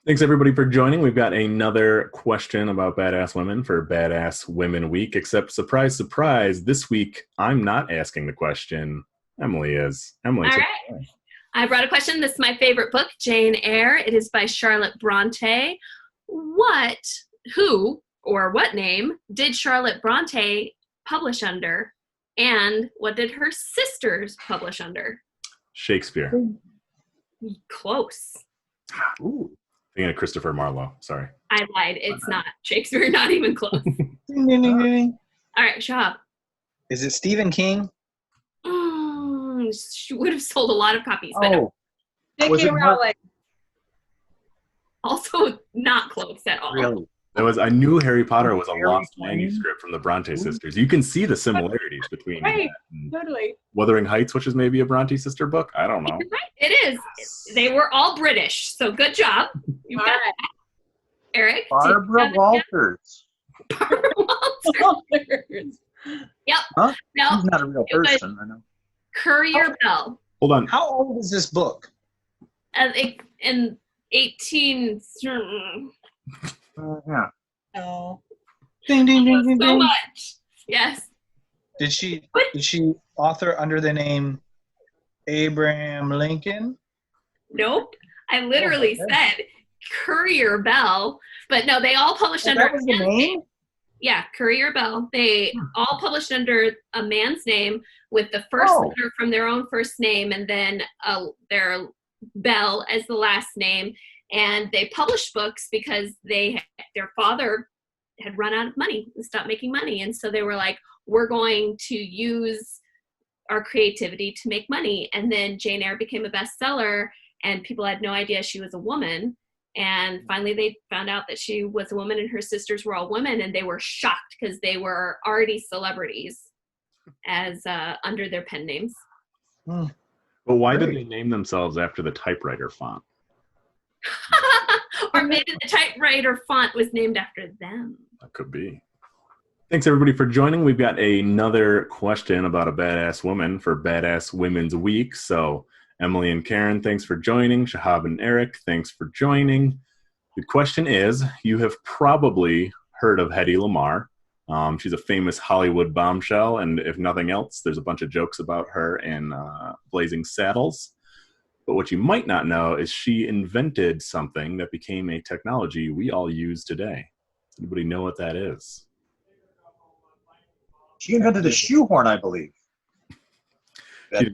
Thanks everybody for joining. We've got another question about badass women for Badass Women Week, except surprise, surprise, this week I'm not asking the question. Emily is. Emily, All take right. it away. I brought a question. This is my favorite book, Jane Eyre. It is by Charlotte Bronte. What name did Charlotte Bronte publish under? And what did her sisters publish under? Shakespeare. Close. Ooh. Thinking of Christopher Marlowe. Sorry. I lied. It's not Shakespeare. Not even close. Ding, ding, ding, ding. All right, Shahab. Is it Stephen King? She would have sold a lot of copies, but no. Was J.K. it Rowling. Also not close at all. Really? I knew Harry Potter was a Harry lost Potter? manuscript from the Bronte sisters. You can see the similarities between Right. that and Totally. Wuthering Heights, which is maybe a Bronte sister book. I don't know. You're right. It is. They were all British, so good job. You All got right. that. Eric? Barbara Walters. Barbara Walters. Yep. Huh? No, He's not a real it was- person. I know. Courier Bell. Hold on. How old is this book? In 18... Yeah. Oh. Ding, ding, ding, ding, So ding. much. Yes. Did she author under the name Abraham Lincoln? Nope. I literally said Courier Bell, but no, they all published Oh, under that was the name? Yeah, Courier Bell. They all published under a man's name with the first letter from their own first name and then their Bell as the last name. And they published books because their father had run out of money and stopped making money. And so they were like, we're going to use our creativity to make money. And then Jane Eyre became a bestseller and people had no idea she was a woman. And finally they found out that she was a woman and her sisters were all women, and they were shocked because they were already celebrities as under their pen names. But why did they name themselves after the typewriter font? Or maybe the typewriter font was named after them. That could be. Thanks everybody for joining. We've got another question about a badass woman for Badass Women's Week. So Emily and Karen, thanks for joining. Shahab and Eric, thanks for joining. The question is, you have probably heard of Hedy Lamarr. She's a famous Hollywood bombshell, and if nothing else, there's a bunch of jokes about her in Blazing Saddles. But what you might not know is she invented something that became a technology we all use today. Does anybody know what that is? She invented a shoehorn, I believe. That,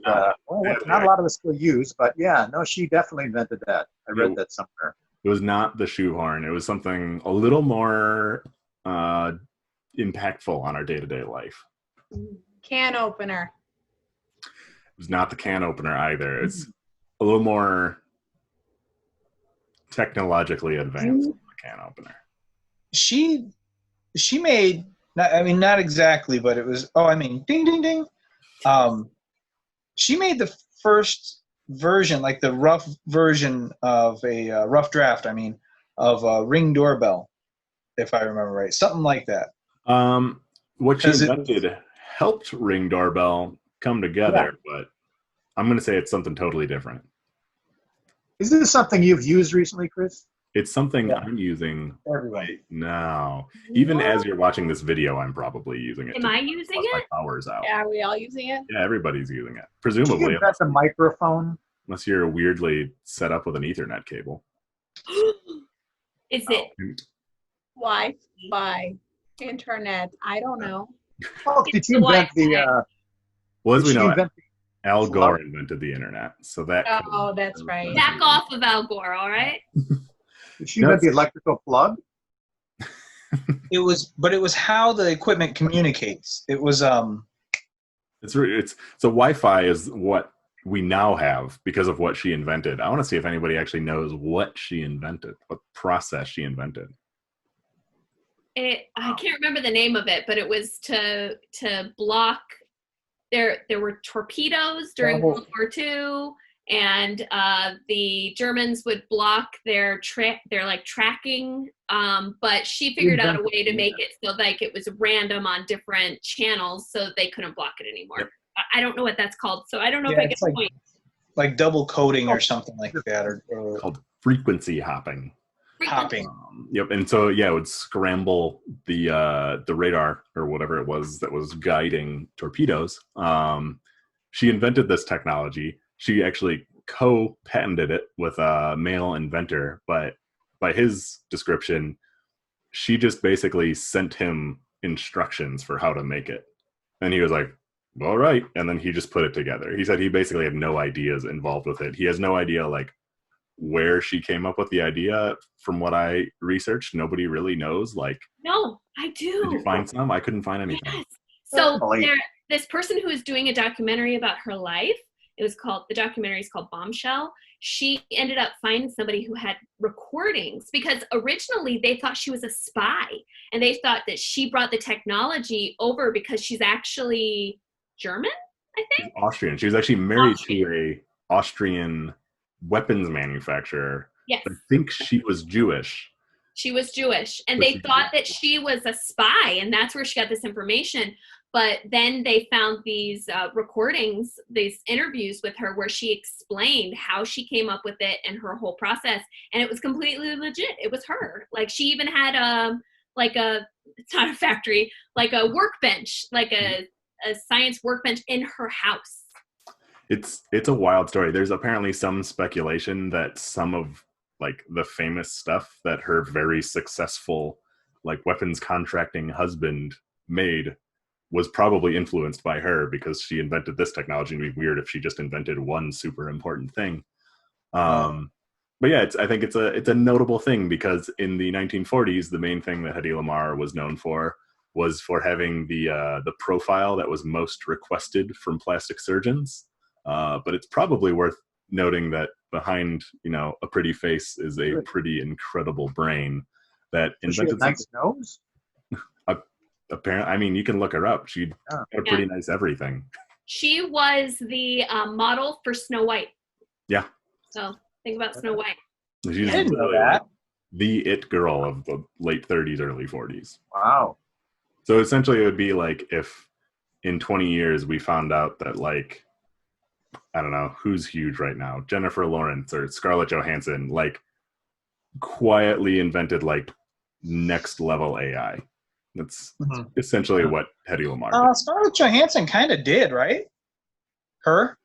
not a lot of us still use, but yeah, no, she definitely invented that. I read that somewhere. It was not the shoehorn. It was something a little more impactful on our day-to-day life. Can opener. It was not the can opener either. It's a little more technologically advanced than the can opener. She made, not exactly, but it was, ding, ding, ding. She made the first version, like the rough version of a rough draft, of a Ring doorbell, if I remember right. Something like that. What she invented helped Ring doorbell come together, but I'm going to say it's something totally different. Is this something you've used recently, Chris? It's something I'm using Everybody. right now. Even as you're watching this video, I'm probably using it. Am I using it? My power's out. Are we all using it? Yeah, everybody's using it. Did you Presumably, invent a microphone? unless you're weirdly set up with an Ethernet cable. Is it? Wi-Fi, internet. I don't know. Oh, did you invent the? Well, as did we she know, invent Al Gore invented the internet, so that. Oh, that's right. Back off of Al Gore, all right? Did she invent the electrical plug? It was how the equipment communicates. It was It's so Wi-Fi is what we now have because of what she invented. I want to see if anybody actually knows what she invented, what process she invented. I can't remember the name of it, but it was to block. There were torpedoes during World War II, and the Germans would block their tracking. But she figured out a way to make it so like it was random on different channels, so they couldn't block it anymore. Yep. I don't know what that's called, so I don't know if I get the point. like double coding or something like that, or Called frequency hopping. Hopping. Yep, and so yeah, it would scramble the radar or whatever it was that was guiding torpedoes. She invented this technology. She actually co-patented it with a male inventor, but by his description, she just basically sent him instructions for how to make it, and he was like, "All right," and then he just put it together. He said he basically had no ideas involved with it. He has no idea like where she came up with the idea. From what I researched, nobody really knows. Like, No, I do. did you find some? I couldn't find anything. Yes. So Really? this person who is doing a documentary about her life, the documentary is called Bombshell. She ended up finding somebody who had recordings, because originally they thought she was a spy, and they thought that she brought the technology over because she's actually German, I think. She's Austrian. She was actually married to a Austrian weapons manufacturer. Yes. I think she was Jewish. She was Jewish, and But they she- thought that she was a spy, and that's where she got this information. But then they found these recordings, these interviews with her, where she explained how she came up with it and her whole process, and it was completely legit. It was her. Like, she even had it's not a factory, like a workbench, like a science workbench in her house. It's a wild story. There's apparently some speculation that some of like the famous stuff that her very successful like weapons contracting husband made was probably influenced by her, because she invented this technology. It'd be weird if she just invented one super important thing. But yeah, I think it's a notable thing, because in the 1940s, the main thing that Hedy Lamarr was known for was for having the profile that was most requested from plastic surgeons. But it's probably worth noting that behind, a pretty face is a pretty incredible brain that Was she a invented nice nose? apparently. I mean, you can look her up. She got a pretty nice everything. She was the model for Snow White. Yeah. So think about Snow White. She's I didn't know literally, that. like, the it girl of the late 30s, early 40s. Wow. So essentially it would be like if in 20 years we found out that, like, I don't know who's huge right now, Jennifer Lawrence or Scarlett Johansson, like, quietly invented like next level AI. That's essentially what Hedy Lamarr did. Scarlett Johansson kind of did, right? Her?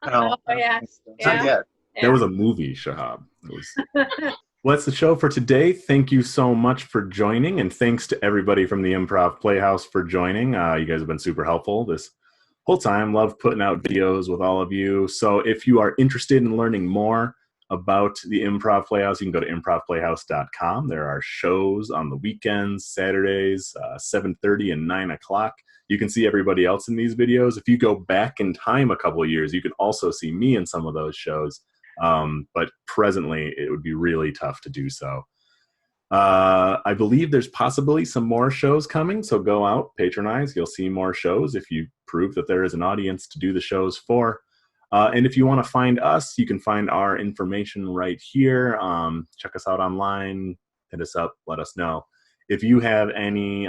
No, Oh, yeah. not Yeah. yet. There was a movie, Shahab. It was... Well, that's the show for today. Thank you so much for joining, and thanks to everybody from the Improv Playhouse for joining. You guys have been super helpful this whole time. Love putting out videos with all of you. So if you are interested in learning more about the Improv Playhouse, you can go to improvplayhouse.com. There are shows on the weekends, Saturdays, 7:30 and 9 o'clock. You can see everybody else in these videos. If you go back in time a couple of years, you can also see me in some of those shows. But presently, it would be really tough to do so. I believe there's possibly some more shows coming, so go out, patronize. You'll see more shows if you prove that there is an audience to do the shows for. And if you want to find us, you can find our information right here. Check us out online, hit us up, let us know. If you have any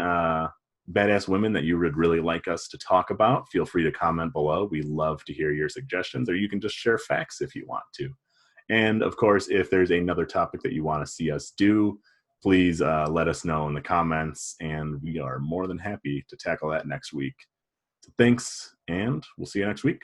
badass women that you would really like us to talk about, feel free to comment below. We love to hear your suggestions, or you can just share facts if you want to. And of course, if there's another topic that you want to see us do, please let us know in the comments, and we are more than happy to tackle that next week. So thanks, and we'll see you next week.